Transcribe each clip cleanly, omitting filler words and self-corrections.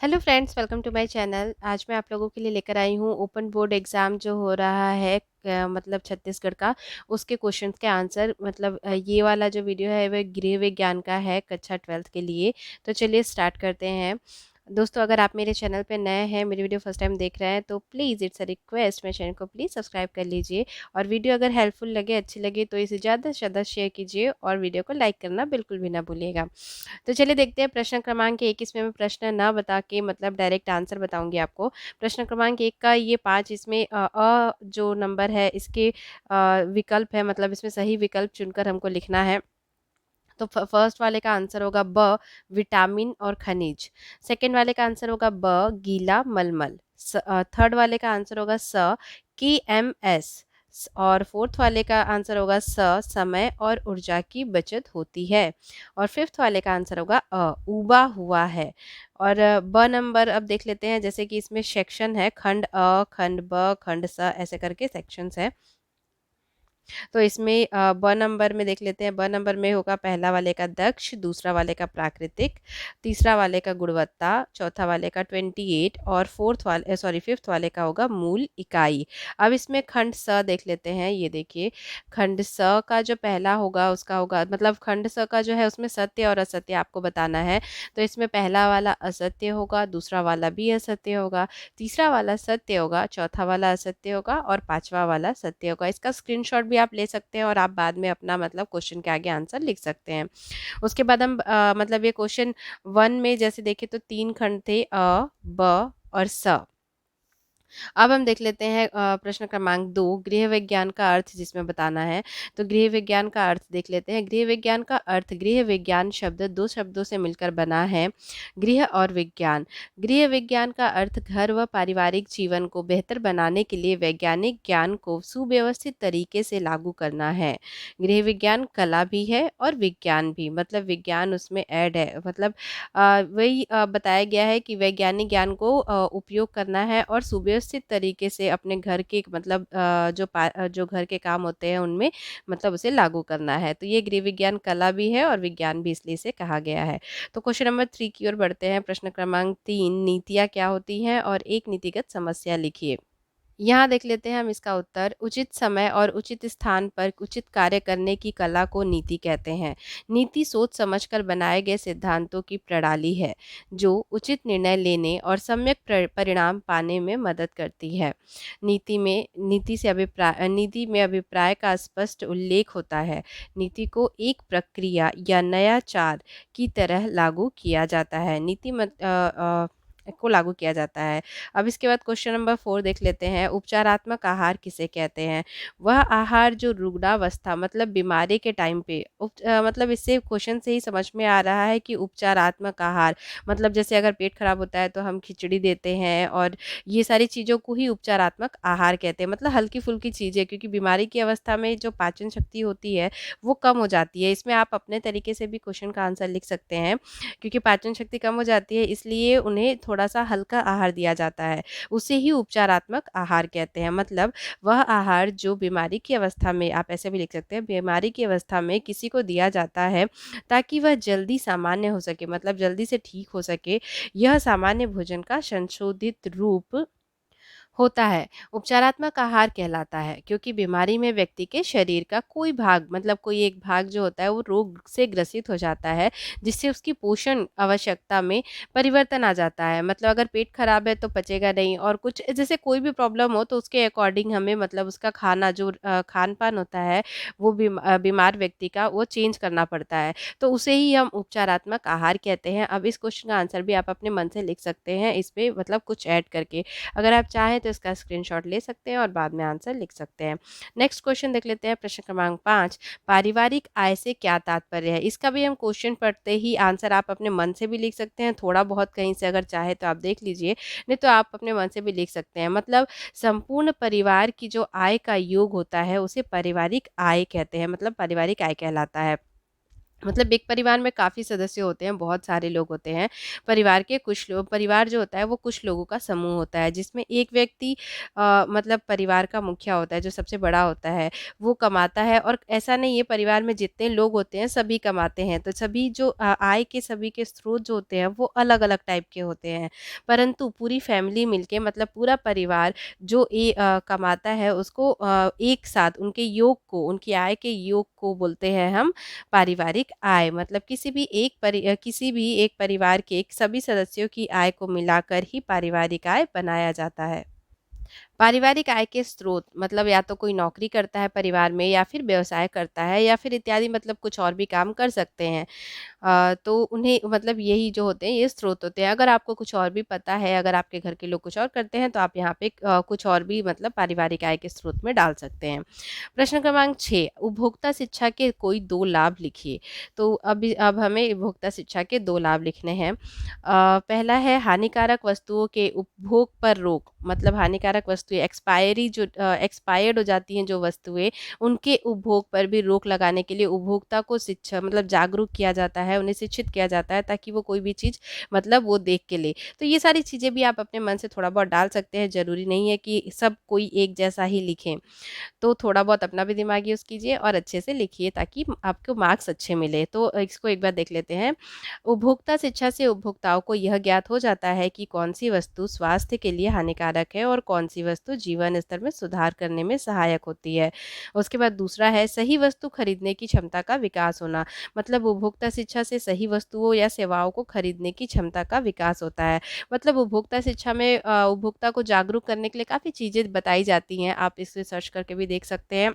Hello friends, welcome to my channel. आज मैं आप लोगों के लिए लेकर आई हूँ ओपन बोर्ड एग्ज़ाम जो हो रहा है मतलब छत्तीसगढ़ का, उसके क्वेश्चंस के आंसर। मतलब ये वाला जो वीडियो है वह गृह विज्ञान का है, कक्षा 12th के लिए। तो चलिए स्टार्ट करते हैं। दोस्तों, अगर आप मेरे चैनल पे नए हैं, मेरी वीडियो फर्स्ट टाइम देख रहे हैं, तो प्लीज़ इट्स अ रिक्वेस्ट, मेरे चैनल को प्लीज़ सब्सक्राइब कर लीजिए। और वीडियो अगर हेल्पफुल लगे, अच्छी लगे, तो इसे ज़्यादा से ज़्यादा शेयर कीजिए और वीडियो को लाइक करना बिल्कुल भी ना भूलिएगा। तो चलिए देखते हैं प्रश्न क्रमांक एक। इसमें मैं प्रश्न ना बता के मतलब डायरेक्ट आंसर बताऊंगी आपको। प्रश्न क्रमांक एक का ये 5, इसमें जो नंबर है इसके विकल्प है, मतलब इसमें सही विकल्प चुनकर हमको लिखना है। तो फर्स्ट वाले का आंसर होगा ब, विटामिन और खनिज। सेकंड वाले का आंसर होगा ब, गीला मलमल। थर्ड वाले का आंसर होगा स, KMS। और फोर्थ वाले का आंसर होगा स, समय और ऊर्जा की बचत होती है। और फिफ्थ वाले का आंसर होगा उबा हुआ है। और ब नंबर अब देख लेते हैं। जैसे कि इसमें सेक्शन है, खंड अ, खंड ब, खंड स, ऐसे करके सेक्शंस है। तो इसमें ब नंबर में देख लेते हैं। ब नंबर में होगा पहला वाले का दक्ष, दूसरा वाले का प्राकृतिक, तीसरा वाले का गुणवत्ता, चौथा वाले का 28 और फिफ्थ वाले का होगा मूल इकाई। अब इसमें खंड स देख लेते हैं। ये देखिए, खंड स का जो पहला होगा उसका होगा, मतलब खंड स का जो है उसमें सत्य और असत्य आपको बताना है। तो इसमें पहला वाला असत्य होगा, दूसरा वाला भी असत्य होगा, तीसरा वाला सत्य होगा, चौथा वाला असत्य होगा और पांचवा वाला सत्य होगा। इसका स्क्रीनशॉट भी आप ले सकते हैं और आप बाद में अपना मतलब क्वेश्चन के आगे आंसर लिख सकते हैं। उसके बाद हम मतलब ये क्वेश्चन वन में जैसे देखें तो तीन खंड थे, ब और स। अब हम देख लेते हैं प्रश्न क्रमांक दो, गृह विज्ञान का अर्थ जिसमें बताना है। तो गृह विज्ञान का अर्थ देख लेते हैं। गृह विज्ञान का अर्थ, गृह विज्ञान शब्द दो शब्दों से मिलकर बना है, गृह और विज्ञान। गृह विज्ञान का अर्थ घर व पारिवारिक जीवन को बेहतर बनाने के लिए वैज्ञानिक ज्ञान को सुव्यवस्थित तरीके से लागू करना है। गृह विज्ञान कला भी है और विज्ञान भी, मतलब विज्ञान उसमें ऐड है। मतलब वही बताया गया है कि वैज्ञानिक ज्ञान को उपयोग करना है और सुव्यवस्थित तरीके से अपने घर के मतलब जो घर के काम होते हैं उनमें मतलब उसे लागू करना है। तो ये गृह विज्ञान कला भी है और विज्ञान भी, इसलिए इसे कहा गया है। तो क्वेश्चन नंबर 3 की ओर बढ़ते हैं। प्रश्न क्रमांक 3, नीतियाँ क्या होती हैं और एक नीतिगत समस्या लिखिए। यहाँ देख लेते हैं हम इसका उत्तर। उचित समय और उचित स्थान पर उचित कार्य करने की कला को नीति कहते हैं। नीति सोच समझकर बनाए गए सिद्धांतों की प्रणाली है जो उचित निर्णय लेने और सम्यक परिणाम पाने में मदद करती है। नीति में अभिप्राय का स्पष्ट उल्लेख होता है। नीति को एक प्रक्रिया या नयाचार की तरह लागू किया जाता है। को लागू किया जाता है। अब इसके बाद क्वेश्चन नंबर 4 देख लेते हैं। उपचारात्मक आहार किसे कहते हैं? वह आहार जो रुग्णावस्था मतलब बीमारी के टाइम पे मतलब इससे क्वेश्चन से ही समझ में आ रहा है कि उपचारात्मक आहार मतलब जैसे अगर पेट खराब होता है तो हम खिचड़ी देते हैं, और ये सारी चीज़ों को ही उपचारात्मक आहार कहते हैं। मतलब हल्की फुल्की चीज़ें, क्योंकि बीमारी की अवस्था में जो पाचन शक्ति होती है वो कम हो जाती है। इसमें आप अपने तरीके से भी क्वेश्चन का आंसर लिख सकते हैं। क्योंकि पाचन शक्ति कम हो जाती है, इसलिए उन्हें थोड़ा सा हल्का आहार दिया जाता है, उसे ही उपचारात्मक आहार कहते हैं। मतलब वह आहार जो बीमारी की अवस्था में, आप ऐसे भी लिख सकते हैं, बीमारी की अवस्था में किसी को दिया जाता है ताकि वह जल्दी सामान्य हो सके, मतलब जल्दी से ठीक हो सके। यह सामान्य भोजन का संशोधित रूप होता है। उपचारात्मक आहार कहलाता है क्योंकि बीमारी में व्यक्ति के शरीर का कोई भाग, मतलब कोई एक भाग जो होता है वो रोग से ग्रसित हो जाता है, जिससे उसकी पोषण आवश्यकता में परिवर्तन आ जाता है। मतलब अगर पेट खराब है तो पचेगा नहीं, और कुछ जैसे कोई भी प्रॉब्लम हो तो उसके अकॉर्डिंग हमें मतलब उसका खाना जो खान पान होता है वो बीमार व्यक्ति का वो चेंज करना पड़ता है। तो उसे ही हम उपचारात्मक आहार कहते हैं। अब इस क्वेश्चन का आंसर भी आप अपने मन से लिख सकते हैं, इस पे मतलब कुछ ऐड करके। अगर आप चाहें तो इसका स्क्रीनशॉट ले सकते हैं और बाद में आंसर लिख सकते हैं। नेक्स्ट क्वेश्चन देख लेते हैं। प्रश्न क्रमांक 5, पारिवारिक आय से क्या तात्पर्य है? इसका भी हम क्वेश्चन पढ़ते ही आंसर आप अपने मन से भी लिख सकते हैं, थोड़ा बहुत कहीं से अगर चाहे तो आप देख लीजिए, नहीं तो आप अपने मन से भी लिख सकते हैं। मतलब संपूर्ण परिवार की जो आय का योग होता है उसे पारिवारिक आय कहते हैं, मतलब पारिवारिक आय कहलाता है। मतलब एक परिवार में काफ़ी सदस्य होते हैं, बहुत सारे लोग होते हैं। परिवार जो होता है वो कुछ लोगों का समूह होता है, जिसमें एक व्यक्ति मतलब परिवार का मुखिया होता है, जो सबसे बड़ा होता है, वो कमाता है। और ऐसा नहीं है, परिवार में जितने लोग होते हैं सभी कमाते हैं, तो सभी जो आय के सभी के स्रोत जो होते हैं वो अलग-अलग टाइप के होते हैं। परंतु पूरी फैमिली मिलके मतलब पूरा परिवार जो कमाता है उसको एक साथ उनके योग को, उनकी आय के योग को बोलते हैं हम पारिवारिक आय। मतलब किसी भी एक परिवार के सभी सदस्यों की आय को मिलाकर ही पारिवारिक आय बनाया जाता है। पारिवारिक आय के स्रोत मतलब या तो कोई नौकरी करता है परिवार में, या फिर व्यवसाय करता है, या फिर इत्यादि, मतलब कुछ और भी काम कर सकते हैं। तो उन्हें मतलब यही जो होते हैं ये स्रोत होते हैं। अगर आपको कुछ और भी पता है, अगर आपके घर के लोग कुछ और करते हैं, तो आप यहाँ पे कुछ और भी मतलब पारिवारिक आय के स्रोत में डाल सकते हैं। प्रश्न क्रमांक 6, उपभोक्ता शिक्षा के कोई 2 लाभ लिखिए। तो अब हमें उपभोक्ता शिक्षा के 2 लाभ लिखने हैं। पहला है हानिकारक वस्तुओं के उपभोग पर रोक। मतलब हानिकारक वस्तुएँ एक्सपायर्ड हो जाती हैं जो वस्तुएँ, उनके उपभोग पर भी रोक लगाने के लिए उपभोक्ता को शिक्षा मतलब जागरूक किया जाता है, उन्हें शिक्षित किया जाता है, ताकि वो कोई भी चीज़ मतलब वो देख के ले। तो ये सारी चीज़ें भी आप अपने मन से थोड़ा बहुत डाल सकते हैं, ज़रूरी नहीं है कि सब कोई एक जैसा ही लिखें। तो थोड़ा बहुत अपना भी दिमाग यूज़ कीजिए और अच्छे से लिखिए, ताकि आपको मार्क्स अच्छे मिले। तो इसको एक बार देख लेते हैं। उपभोक्ता शिक्षा से उपभोक्ताओं को यह ज्ञात हो जाता है कि कौन-सी वस्तु स्वास्थ्य के लिए हानिकारक है और कौन-सी वस्तु जीवन स्तर में सुधार करने में सहायक होती है। उसके बाद दूसरा है सही वस्तु खरीदने की क्षमता का विकास होना। मतलब उपभोक्ता शिक्षा से सही वस्तुओं या सेवाओं को खरीदने की क्षमता का विकास होता है। मतलब उपभोक्ता शिक्षा में उपभोक्ता को जागरूक करने के लिए काफ़ी चीज़ें बताई जाती हैं। आप इसे सर्च करके भी देख सकते हैं।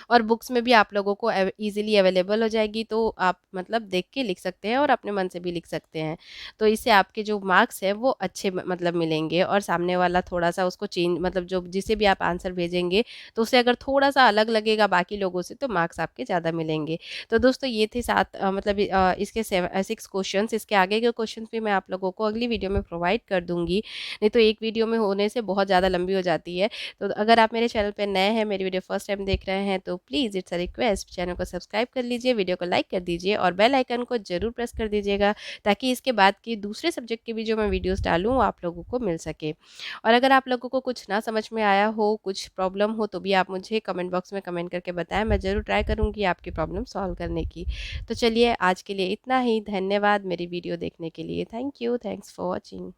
और बुक्स में भी आप लोगों को ईज़िली अवेलेबल हो जाएगी, तो आप मतलब देख के लिख सकते हैं और अपने मन से भी लिख सकते हैं। तो इससे आपके जो मार्क्स हैं वो अच्छे मतलब मिलेंगे, और सामने वाला थोड़ा-सा उसको चेंज मतलब जो जिसे भी आप आंसर भेजेंगे, तो उसे अगर थोड़ा-सा अलग लगेगा बाकी लोगों से, तो मार्क्स आपके ज़्यादा मिलेंगे। तो दोस्तों ये थे 7 मतलब इसके 6 क्वेश्चन्स। इसके आगे के क्वेश्चन्स भी मैं आप लोगों को अगली वीडियो में प्रोवाइड कर दूँगी। नहीं तो एक वीडियो में होने से बहुत ज़्यादा लंबी हो जाती है। तो अगर आप मेरे चैनल पे नए हैं, मेरी वीडियो फर्स्ट टाइम देख रहे हैं, तो please it's a request, channel को सब्सक्राइब कर लीजिए, वीडियो को लाइक कर दीजिए और बेल आइकन को ज़रूर प्रेस कर दीजिएगा, ताकि इसके बाद की दूसरे सब्जेक्ट की भी जो मैं वीडियोज़ डालूँ वो आप लोगों को मिल सके। और अगर आप लोगों को कुछ ना समझ में आया हो, कुछ प्रॉब्लम हो, तो भी आप मुझे कमेंट बॉक्स में कमेंट करके बताएँ, मैं ज़रूर ट्राई करूँगी आपकी प्रॉब्लम सॉल्व करने की। तो चलिए आज के लिए इतना ही, धन्यवाद मेरी वीडियो देखने के लिए। Thank you, thanks for watching.